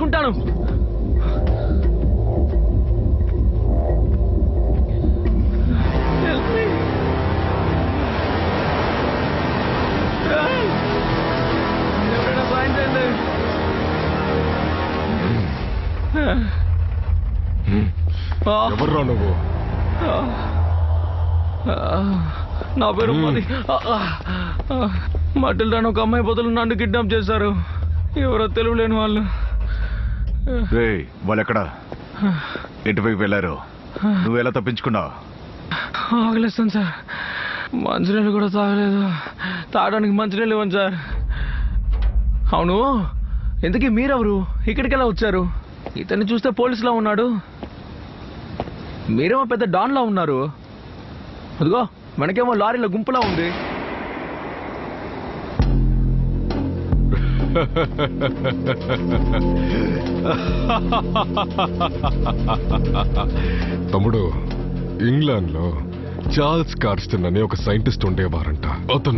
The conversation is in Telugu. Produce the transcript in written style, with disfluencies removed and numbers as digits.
చూసుకుంటాను. ఎవరైనా సాయం చేయండి. ఎవర్రా నువ్వు? నా పేరు మటిల్డాను. ఒక అమ్మాయి బదులు నన్ను కిడ్నాప్ చేశారు. ఎవరో తెలియలేని వాళ్ళు. వాళ్ళు ఎక్కడా? ఎటువైపు వెళ్ళారు? నువ్వు ఎలా తప్పించుకున్నావు? ఆగలేస్తాను సార్. మంచినీళ్ళు కూడా తాగలేదు. తాగడానికి మంచినీళ్ళు ఇవ్వండి సార్. అవును, ఎందుకీ మీరెవరు? ఇక్కడికి ఎలా వచ్చారు? ఇతన్ని చూస్తే పోలీసులా ఉన్నాడు. మీరేమో పెద్ద డాన్లా ఉన్నారు. అదిగో మనకేమో లారీల గుంపులా ఉంది. తమ్ముడు, ఇంగ్లాండ్ లో చార్ల్స్ కార్స్టన్ అనే ఒక సైంటిస్ట్ ఉండేవారంట. అతను